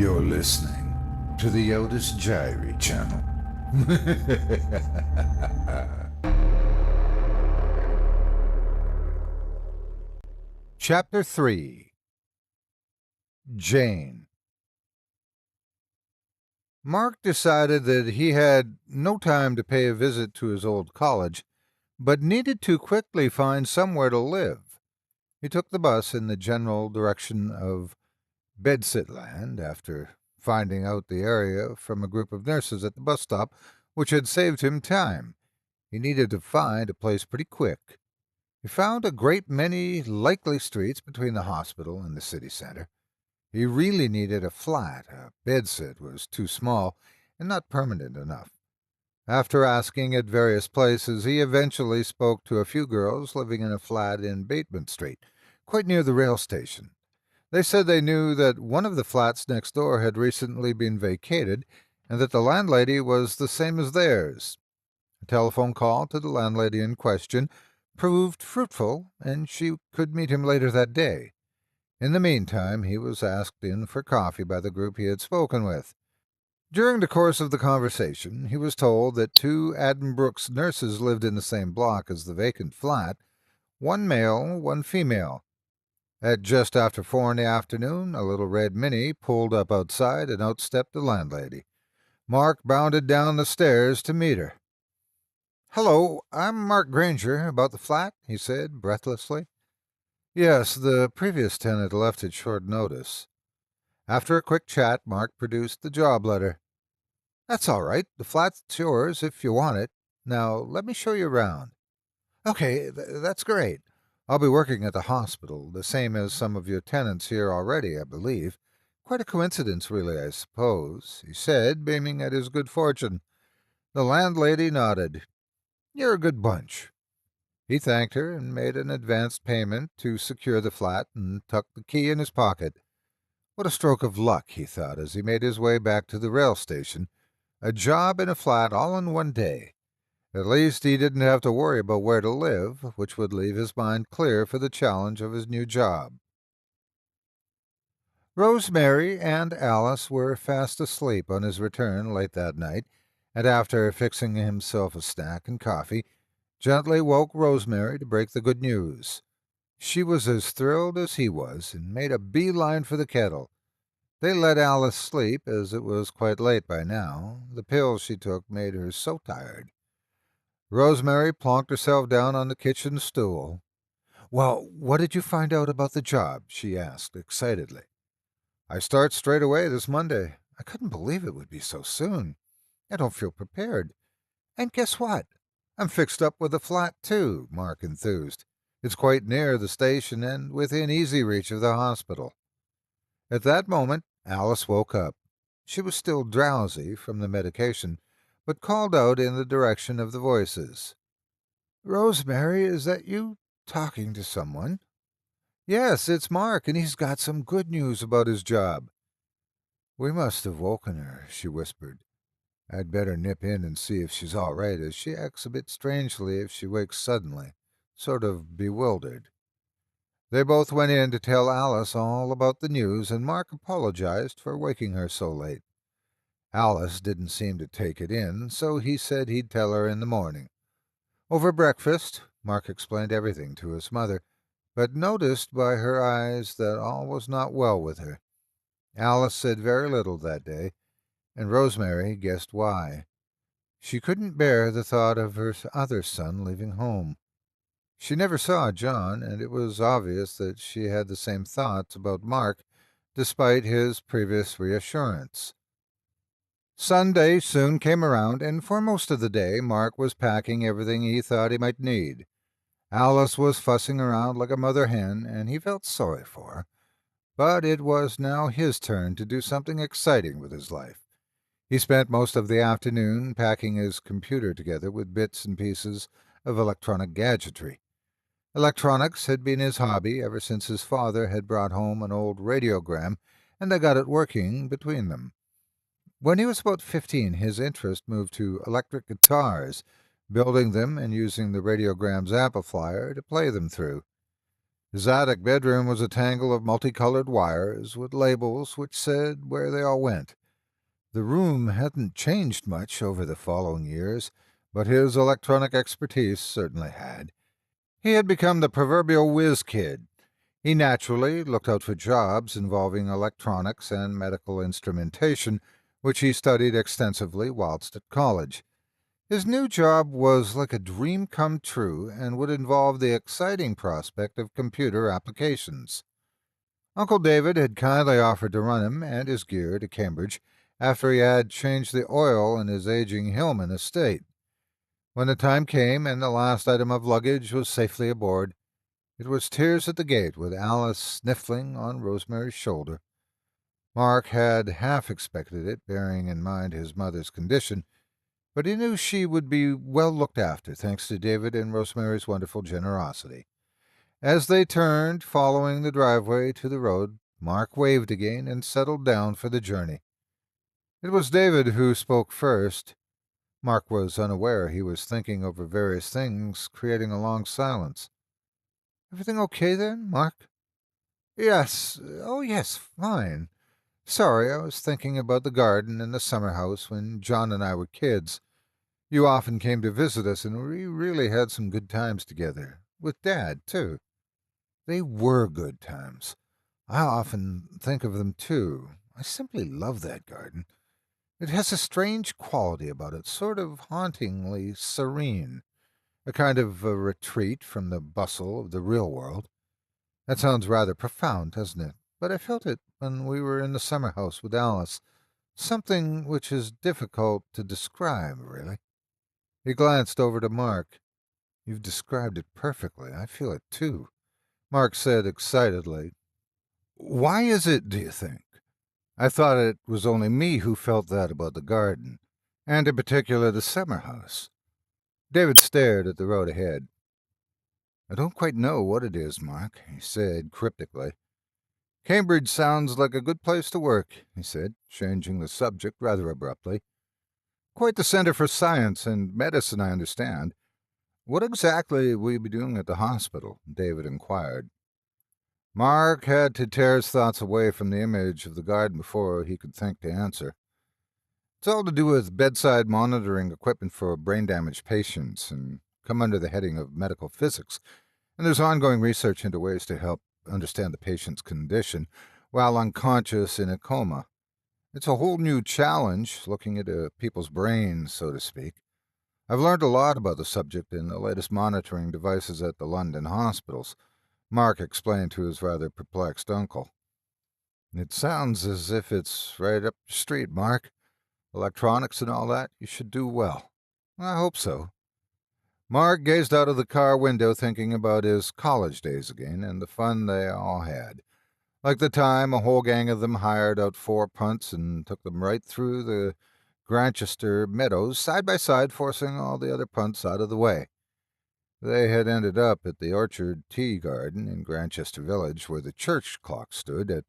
You're listening to the Otis Jiry channel. Chapter 3. Jane. Mark decided that he had no time to pay a visit to his old college, but needed to quickly find somewhere to live. He took the bus in the general direction of Bedsitland after finding out the area from a group of nurses at the bus stop, which had saved him time. He needed to find a place pretty quick. He found a great many likely streets between the hospital and the city center. He really needed a flat. A bedsit was too small and not permanent enough. After asking at various places, he eventually spoke to a few girls living in a flat in Bateman Street, quite near the rail station. They said they knew that one of the flats next door had recently been vacated and that the landlady was the same as theirs. A telephone call to the landlady in question proved fruitful, and she could meet him later that day. In the meantime, he was asked in for coffee by the group he had spoken with. During the course of the conversation, he was told that two Addenbrooke's nurses lived in the same block as the vacant flat, one male, one female. At just after 4 in the afternoon, a little red Mini pulled up outside, and out stepped the landlady. Mark bounded down the stairs to meet her. "Hello, I'm Mark Granger, about the flat," he said, breathlessly. "Yes, the previous tenant left at short notice." After a quick chat, Mark produced the job letter. "That's all right. The flat's yours if you want it. Now, let me show you around." "Okay, that's great. I'll be working at the hospital, the same as some of your tenants here already, I believe. Quite a coincidence, really, I suppose," he said, beaming at his good fortune. The landlady nodded. "You're a good bunch." He thanked her and made an advanced payment to secure the flat and tucked the key in his pocket. What a stroke of luck, he thought, as he made his way back to the rail station. A job and a flat all in one day. At least he didn't have to worry about where to live, which would leave his mind clear for the challenge of his new job. Rosemary and Alice were fast asleep on his return late that night, and after fixing himself a snack and coffee, gently woke Rosemary to break the good news. She was as thrilled as he was, and made a beeline for the kettle. They let Alice sleep, as it was quite late by now. The pills she took made her so tired. Rosemary plonked herself down on the kitchen stool. "Well, what did you find out about the job?" she asked excitedly. "I start straight away this Monday. I couldn't believe it would be so soon. I don't feel prepared. And guess what? I'm fixed up with a flat, too," Mark enthused. "It's quite near the station and within easy reach of the hospital." At that moment, Alice woke up. She was still drowsy from the medication, but called out in the direction of the voices. "Rosemary, is that you talking to someone?" "Yes, it's Mark, and he's got some good news about his job." "We must have woken her," she whispered. "I'd better nip in and see if she's all right, as she acts a bit strangely if she wakes suddenly, sort of bewildered." They both went in to tell Alice all about the news, and Mark apologized for waking her so late. Alice didn't seem to take it in, so he said he'd tell her in the morning. Over breakfast, Mark explained everything to his mother, but noticed by her eyes that all was not well with her. Alice said very little that day, and Rosemary guessed why. She couldn't bear the thought of her other son leaving home. She never saw John, and it was obvious that she had the same thoughts about Mark, despite his previous reassurance. Sunday soon came around, and for most of the day Mark was packing everything he thought he might need. Alice was fussing around like a mother hen, and he felt sorry for her. But it was now his turn to do something exciting with his life. He spent most of the afternoon packing his computer together with bits and pieces of electronic gadgetry. Electronics had been his hobby ever since his father had brought home an old radiogram, and they got it working between them. When he was about 15, his interest moved to electric guitars, building them and using the radiogram's amplifier to play them through. His attic bedroom was a tangle of multicolored wires with labels which said where they all went. The room hadn't changed much over the following years, but his electronic expertise certainly had. He had become the proverbial whiz kid. He naturally looked out for jobs involving electronics and medical instrumentation, which he studied extensively whilst at college. His new job was like a dream come true and would involve the exciting prospect of computer applications. Uncle David had kindly offered to run him and his gear to Cambridge after he had changed the oil in his aging Hillman estate. When the time came and the last item of luggage was safely aboard, it was tears at the gate with Alice sniffling on Rosemary's shoulder. Mark had half expected it, bearing in mind his mother's condition, but he knew she would be well looked after thanks to David and Rosemary's wonderful generosity. As they turned, following the driveway to the road, Mark waved again and settled down for the journey. It was David who spoke first. Mark was unaware he was thinking over various things, creating a long silence. "Everything okay then, Mark?" "Yes. Oh, yes, fine. Sorry, I was thinking about the garden and the summer house when John and I were kids. You often came to visit us, and we really had some good times together. With Dad, too." "They were good times. I often think of them, too. I simply love that garden. It has a strange quality about it, sort of hauntingly serene, a kind of a retreat from the bustle of the real world. That sounds rather profound, doesn't it? But I felt it when we were in the summer house with Alice, something which is difficult to describe, really." He glanced over to Mark. "You've described it perfectly. I feel it, too," Mark said excitedly. "Why is it, do you think? I thought it was only me who felt that about the garden, and in particular the summer house." David stared at the road ahead. "I don't quite know what it is, Mark," he said cryptically. "Cambridge sounds like a good place to work," he said, changing the subject rather abruptly. "Quite the center for science and medicine, I understand. What exactly will you be doing at the hospital?" David inquired. Mark had to tear his thoughts away from the image of the garden before he could think to answer. "It's all to do with bedside monitoring equipment for brain-damaged patients and come under the heading of medical physics, and there's ongoing research into ways to help understand the patient's condition while unconscious in a coma. It's a whole new challenge, looking into people's brains, so to speak. I've learned a lot about the subject in the latest monitoring devices at the London hospitals," Mark explained to his rather perplexed uncle. "It sounds as if it's right up your street, Mark. Electronics and all that, you should do well." "I hope so." Mark gazed out of the car window thinking about his college days again and the fun they all had. Like the time a whole gang of them hired out 4 punts and took them right through the Grantchester meadows side by side, forcing all the other punts out of the way. They had ended up at the Orchard Tea Garden in Grantchester Village, where the church clock stood at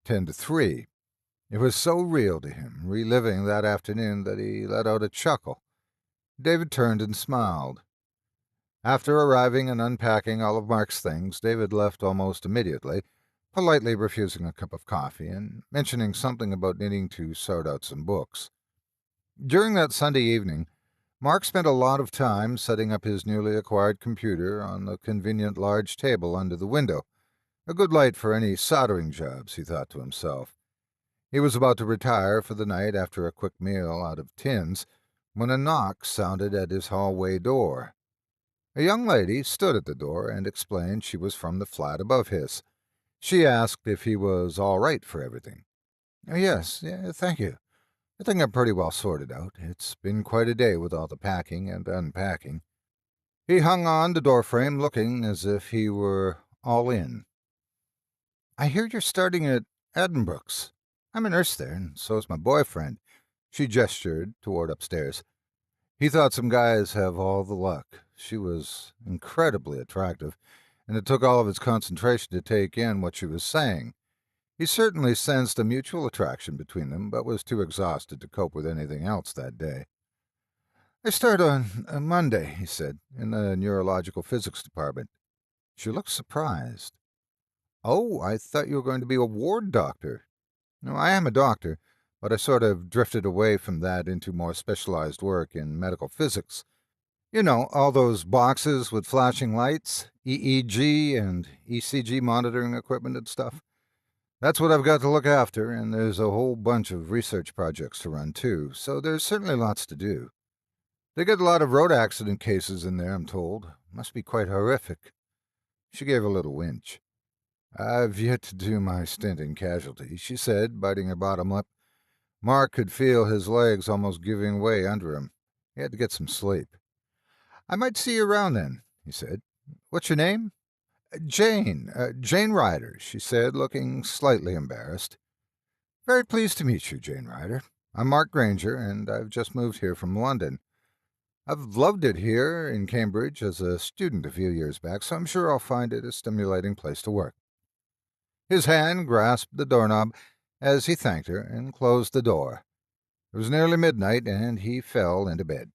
10 to 3. It was so real to him, reliving that afternoon, that he let out a chuckle. David turned and smiled. After arriving and unpacking all of Mark's things, David left almost immediately, politely refusing a cup of coffee and mentioning something about needing to sort out some books. During that Sunday evening, Mark spent a lot of time setting up his newly acquired computer on the convenient large table under the window, a good light for any soldering jobs, he thought to himself. He was about to retire for the night after a quick meal out of tins when a knock sounded at his hallway door. A young lady stood at the door and explained she was from the flat above his. She asked if he was all right for everything. "Yes, thank you. I think I'm pretty well sorted out. It's been quite a day with all the packing and unpacking." He hung on the doorframe, looking as if he were all in. "I hear you're starting at Addenbrooke's. I'm a nurse there, and so's my boyfriend." She gestured toward upstairs. He thought some guys have all the luck. She was incredibly attractive, and it took all of his concentration to take in what she was saying. He certainly sensed a mutual attraction between them, but was too exhausted to cope with anything else that day. "I start on Monday," he said, "in the neurological physics department." She looked surprised. "Oh, I thought you were going to be a ward doctor." "No, I am a doctor, but I sort of drifted away from that into more specialized work in medical physics. You know, all those boxes with flashing lights, EEG and ECG monitoring equipment and stuff. That's what I've got to look after, and there's a whole bunch of research projects to run, too, so there's certainly lots to do. They get a lot of road accident cases in there, I'm told. Must be quite horrific." She gave a little winch. "I've yet to do my stint in casualty," she said, biting her bottom lip. Mark could feel his legs almost giving way under him. He had to get some sleep. "I might see you around then," he said. "What's your name?" "Jane. Jane Ryder," she said, looking slightly embarrassed. "Very pleased to meet you, Jane Ryder. I'm Mark Granger, and I've just moved here from London. I've loved it here in Cambridge as a student a few years back, so I'm sure I'll find it a stimulating place to work." His hand grasped the doorknob as he thanked her and closed the door. It was nearly midnight, and he fell into bed.